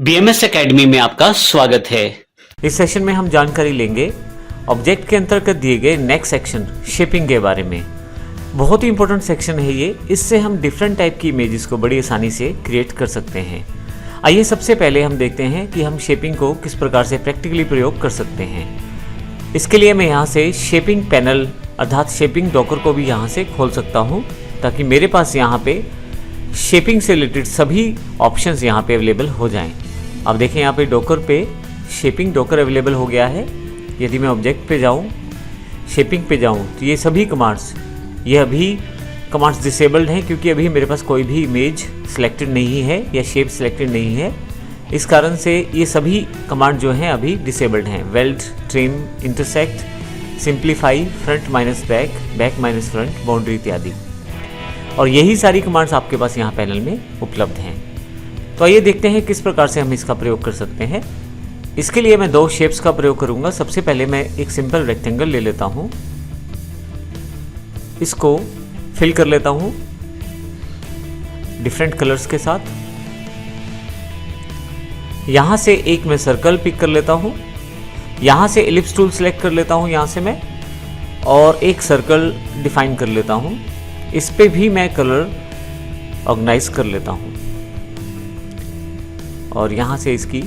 BMS academy में आपका स्वागत है। इस सेशन में हम जानकारी लेंगे ऑब्जेक्ट के अंतर्गत दिए गए नेक्स्ट सेक्शन शेपिंग के बारे में। बहुत ही इंपॉर्टेंट सेक्शन है ये। इससे हम डिफरेंट टाइप की इमेजेस को बड़ी आसानी से क्रिएट कर सकते हैं। आइए सबसे पहले हम देखते हैं कि हम शेपिंग को किस प्रकार से प्रैक्टिकली प्रयोग कर सकते हैं। इसके लिए मैं यहाँ से शेपिंग पैनल अर्थात शेपिंग डॉकर को भी यहाँ से खोल सकता हूँ ताकि मेरे पास यहाँ पे शेपिंग से रिलेटेड सभी ऑप्शंस यहाँ पे अवेलेबल हो जाएं। अब देखें यहाँ पे डॉकर पे शेपिंग डॉकर अवेलेबल हो गया है। यदि मैं ऑब्जेक्ट पे जाऊँ, शेपिंग पे जाऊँ तो ये सभी कमांड्स, ये अभी कमांड्स डिसेबल्ड हैं क्योंकि अभी मेरे पास कोई भी इमेज सिलेक्टेड नहीं है या शेप सिलेक्टेड नहीं है। इस कारण से ये सभी कमांड जो हैं अभी डिसेबल्ड हैं। Weld, trim, intersect, simplify, front minus back, back minus front, boundary इत्यादि। और यही सारी कमांड्स आपके पास यहाँ पैनल में उपलब्ध हैं। तो आइए देखते हैं किस प्रकार से हम इसका प्रयोग कर सकते हैं। इसके लिए मैं दो शेप्स का प्रयोग करूंगा। सबसे पहले मैं एक सिंपल रेक्टेंगल ले लेता हूं, इसको फिल कर लेता हूं डिफरेंट कलर्स के साथ। यहां से एक मैं सर्कल पिक कर लेता हूं, यहां से एलिप्स टूल सेलेक्ट कर लेता हूं यहां से मैं, और एक सर्कल डिफाइन कर लेता हूं। इस पे भी मैं कलर ऑर्गेनाइज कर लेता हूं और यहाँ से इसकी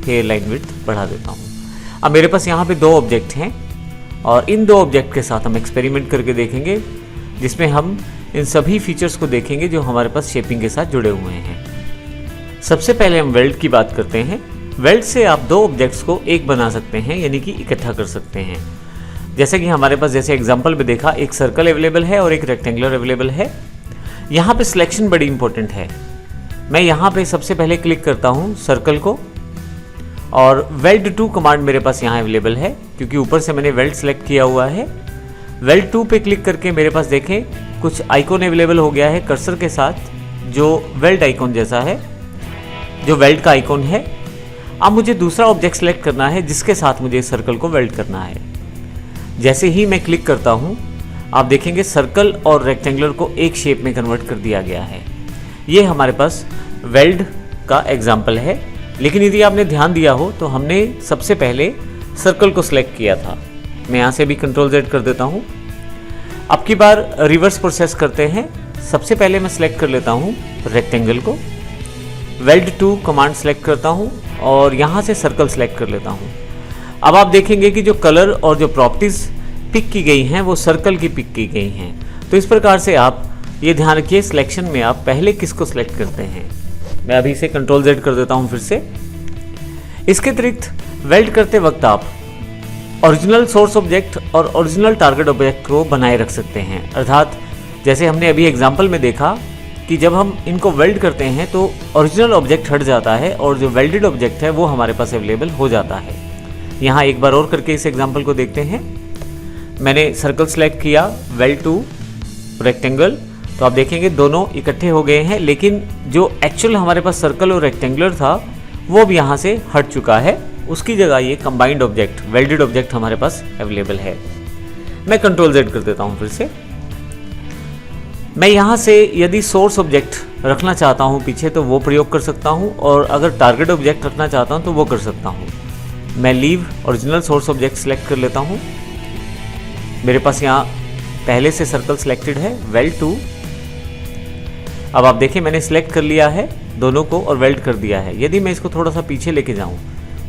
हेयर लाइन विड्थ बढ़ा देता हूँ। अब मेरे पास यहाँ पे दो ऑब्जेक्ट हैं और इन दो ऑब्जेक्ट के साथ हम एक्सपेरिमेंट करके देखेंगे जिसमें हम इन सभी फीचर्स को देखेंगे जो हमारे पास शेपिंग के साथ जुड़े हुए हैं। सबसे पहले हम वेल्ड की बात करते हैं। वेल्ड से आप दो ऑब्जेक्ट्स को एक बना सकते हैं, यानी कि इकट्ठा कर सकते हैं। जैसे कि हमारे पास जैसे एग्जाम्पल में देखा, एक सर्कल अवेलेबल है और एक रेक्टेंगुलर अवेलेबल है। यहाँ पे सिलेक्शन बड़ी इंपॉर्टेंट है। मैं यहाँ पे सबसे पहले क्लिक करता हूँ सर्कल को और वेल्ड टू कमांड मेरे पास यहाँ अवेलेबल है क्योंकि ऊपर से मैंने वेल्ड सेलेक्ट किया हुआ है। वेल्ड टू पे क्लिक करके मेरे पास देखें कुछ आइकॉन अवेलेबल हो गया है कर्सर के साथ, जो वेल्ड आइकॉन जैसा है, जो वेल्ड का आइकॉन है। अब मुझे दूसरा ऑब्जेक्ट सेलेक्ट करना है जिसके साथ मुझे सर्कल को वेल्ड करना है। जैसे ही मैं क्लिक करता हूँ आप देखेंगे सर्कल और रेक्टेंगुलर को एक शेप में कन्वर्ट कर दिया गया है। ये हमारे पास वेल्ड का एग्जाम्पल है। लेकिन यदि आपने ध्यान दिया हो तो हमने सबसे पहले सर्कल को सिलेक्ट किया था। मैं यहाँ से भी कंट्रोल Z कर देता हूँ। अब की बार रिवर्स प्रोसेस करते हैं। सबसे पहले मैं सिलेक्ट कर लेता हूँ रेक्टेंगल को, वेल्ड टू कमांड सेलेक्ट करता हूँ और यहाँ से सर्कल सेलेक्ट कर लेता हूँ। अब आप देखेंगे कि जो कलर और जो प्रॉपर्टीज पिक की गई हैं वो सर्कल की पिक की गई हैं। तो इस प्रकार से आप ये ध्यान रखिए सिलेक्शन में आप पहले किसको सिलेक्ट करते हैं। मैं अभी इसे कंट्रोल Z कर देता हूं फिर से। इसके अतिरिक्त वेल्ड करते वक्त आप ओरिजिनल सोर्स ऑब्जेक्ट और ओरिजिनल टारगेट ऑब्जेक्ट को बनाए रख सकते हैं। अर्थात जैसे हमने अभी एग्जांपल में देखा कि जब हम इनको वेल्ड करते हैं तो ओरिजिनल ऑब्जेक्ट हट जाता है और जो वेल्डेड ऑब्जेक्ट है वो हमारे पास अवेलेबल हो जाता है। यहाँ एक बार और करके इस एग्जाम्पल को देखते हैं। मैंने सर्कल सेलेक्ट किया, वेल्ड टू रेक्टेंगल, तो आप देखेंगे दोनों इकट्ठे हो गए हैं, लेकिन जो एक्चुअल हमारे पास सर्कल और रेक्टेंगुलर था वो अब यहाँ से हट चुका है। उसकी जगह ये कंबाइंड ऑब्जेक्ट, वेल्डेड ऑब्जेक्ट हमारे पास अवेलेबल है। मैं कंट्रोल Z कर देता हूँ फिर से। मैं यहाँ से यदि सोर्स ऑब्जेक्ट रखना चाहता हूँ पीछे तो वो प्रयोग कर सकता हूँ, और अगर टारगेट ऑब्जेक्ट रखना चाहता हूँ तो वो कर सकता हूँ। मैं leave original source object select कर लेता हूँ। मेरे पास यहाँ पहले से सर्कल सेलेक्टेड है, वेल्ड टू। अब आप देखिए मैंने सिलेक्ट कर लिया है दोनों को और वेल्ड कर दिया है। यदि मैं इसको थोड़ा सा पीछे लेके जाऊं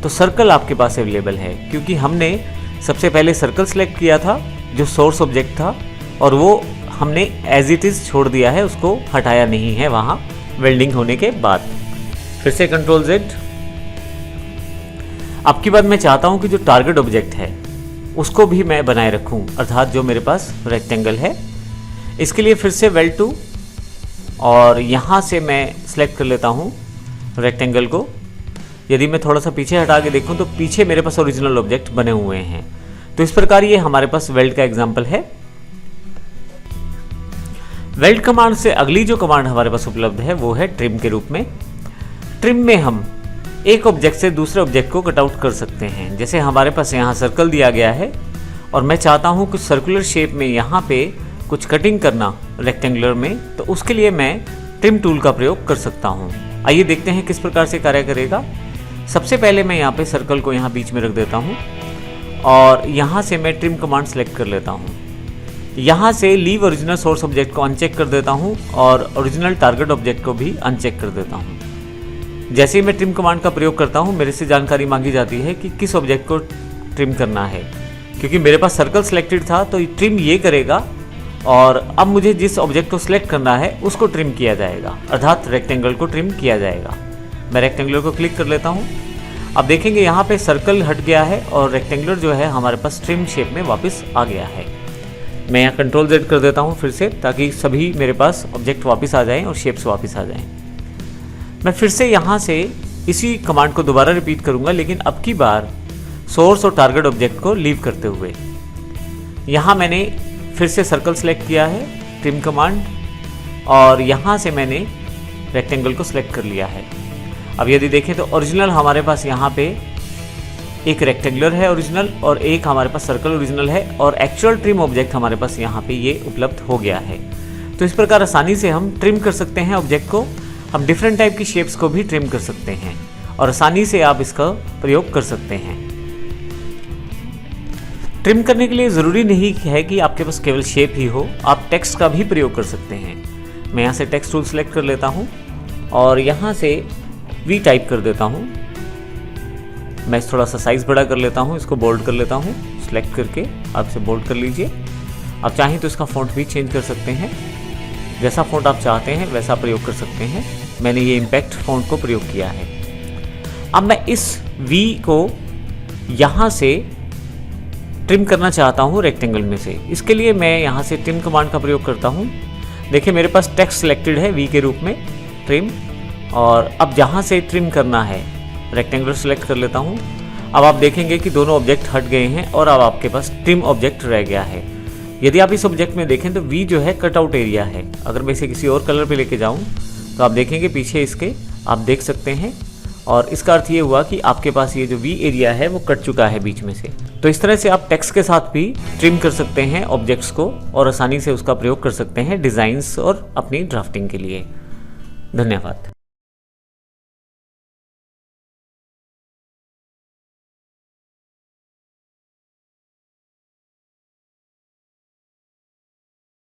तो सर्कल आपके पास अवेलेबल है क्योंकि हमने सबसे पहले सर्कल सेलेक्ट किया था जो सोर्स ऑब्जेक्ट था और वो हमने एज इट इज छोड़ दिया है, उसको हटाया नहीं है वहाँ वेल्डिंग होने के बाद। फिर से कंट्रोल Z। अब की बात मैं चाहता हूँ कि जो टारगेट ऑब्जेक्ट है उसको भी मैं बनाए रखूँ, अर्थात जो मेरे पास रेक्टेंगल है। इसके लिए फिर से वेल्ड टू और यहाँ से मैं सिलेक्ट कर लेता हूँ रेक्टेंगल को। यदि मैं थोड़ा सा पीछे हटा के देखूँ तो पीछे मेरे पास ओरिजिनल ऑब्जेक्ट बने हुए हैं। तो इस प्रकार ये हमारे पास वेल्ड का एग्जाम्पल है। वेल्ड कमांड से अगली जो कमांड हमारे पास उपलब्ध है वो है ट्रिम के रूप में। ट्रिम में हम एक ऑब्जेक्ट से दूसरे ऑब्जेक्ट को कट आउट कर सकते हैं। जैसे हमारे पास यहाँ सर्कल दिया गया है और मैं चाहता हूँ कुछ सर्कुलर शेप में यहाँ पे कुछ कटिंग करना रेक्टेंगुलर में, तो उसके लिए मैं ट्रिम टूल का प्रयोग कर सकता हूँ। आइए देखते हैं किस प्रकार से कार्य करेगा। सबसे पहले मैं यहाँ पे सर्कल को यहाँ बीच में रख देता हूँ और यहाँ से मैं ट्रिम कमांड सेलेक्ट कर लेता हूँ। यहाँ से लीव ओरिजिनल सोर्स ऑब्जेक्ट को अनचेक कर देता हूँ और ओरिजिनल टारगेट ऑब्जेक्ट को भी अनचेक कर देता हूँ। जैसे ही मैं ट्रिम कमांड का प्रयोग करता हूँ मेरे से जानकारी मांगी जाती है कि किस ऑब्जेक्ट को ट्रिम करना है। क्योंकि मेरे पास सर्कल सिलेक्टेड था तो ट्रिम ये करेगा और अब मुझे जिस ऑब्जेक्ट को सिलेक्ट करना है उसको ट्रिम किया जाएगा, अर्थात रेक्टेंगल को ट्रिम किया जाएगा। मैं रेक्टेंगुलर को क्लिक कर लेता हूँ। अब देखेंगे यहाँ पे सर्कल हट गया है और रेक्टेंगुलर जो है हमारे पास ट्रिम शेप में वापस आ गया है। मैं यहाँ कंट्रोल Z कर देता हूँ फिर से, ताकि सभी मेरे पास ऑब्जेक्ट वापस आ जाएं और शेप्स वापस आ जाएं। मैं फिर से यहाँ से इसी कमांड को दोबारा रिपीट करूँगा, लेकिन अब की बार सोर्स और टारगेट ऑब्जेक्ट को लीव करते हुए। यहाँ मैंने फिर से सर्कल सेलेक्ट किया है, ट्रिम कमांड, और यहाँ से मैंने रेक्टेंगल को सिलेक्ट कर लिया है। अब यदि देखें तो ओरिजिनल हमारे पास यहाँ पे एक रेक्टेंगुलर है ओरिजिनल और एक हमारे पास सर्कल ओरिजिनल है, और एक्चुअल ट्रिम ऑब्जेक्ट हमारे पास यहाँ पे ये उपलब्ध हो गया है। तो इस प्रकार आसानी से हम ट्रिम कर सकते हैं ऑब्जेक्ट को। हम डिफरेंट टाइप की शेप्स को भी ट्रिम कर सकते हैं और आसानी से आप इसका प्रयोग कर सकते हैं। ट्रिम करने के लिए ज़रूरी नहीं है कि आपके पास केवल शेप ही हो, आप टेक्स्ट का भी प्रयोग कर सकते हैं। मैं यहाँ से टेक्स्ट टूल सेलेक्ट कर लेता हूँ और यहाँ से V टाइप कर देता हूँ। मैं थोड़ा सा साइज़ बड़ा कर लेता हूँ, इसको बोल्ड कर लेता हूँ। सेलेक्ट करके आप इसे बोल्ड कर लीजिए। आप चाहें तो इसका फ़ॉन्ट भी चेंज कर सकते हैं, जैसा फ़ॉन्ट आप चाहते हैं वैसा प्रयोग कर सकते हैं। मैंने ये इम्पैक्ट फ़ॉन्ट को प्रयोग किया है। अब मैं इस V को यहाँ से ट्रिम करना चाहता हूँ रेक्टेंगल में से। इसके लिए मैं यहाँ से ट्रिम कमांड का प्रयोग करता हूँ। देखिए मेरे पास टेक्स्ट सिलेक्टेड है V के रूप में, ट्रिम, और अब जहाँ से ट्रिम करना है रेक्टेंगुलर सेलेक्ट कर लेता हूँ। अब आप देखेंगे कि दोनों ऑब्जेक्ट हट गए हैं और अब आपके पास ट्रिम ऑब्जेक्ट रह गया है। यदि आप इस ऑब्जेक्ट में देखें तो V जो है कटआउट एरिया है। अगर मैं इसे किसी और कलर पे लेके जाऊँ तो आप देखेंगे पीछे इसके आप देख सकते हैं, और इसका अर्थ ये हुआ कि आपके पास ये जो V एरिया है वो कट चुका है बीच में से। तो इस तरह से आप टेक्स्ट के साथ भी ट्रिम कर सकते हैं ऑब्जेक्ट्स को और आसानी से उसका प्रयोग कर सकते हैं डिज़ाइंस और अपनी ड्राफ्टिंग के लिए। धन्यवाद।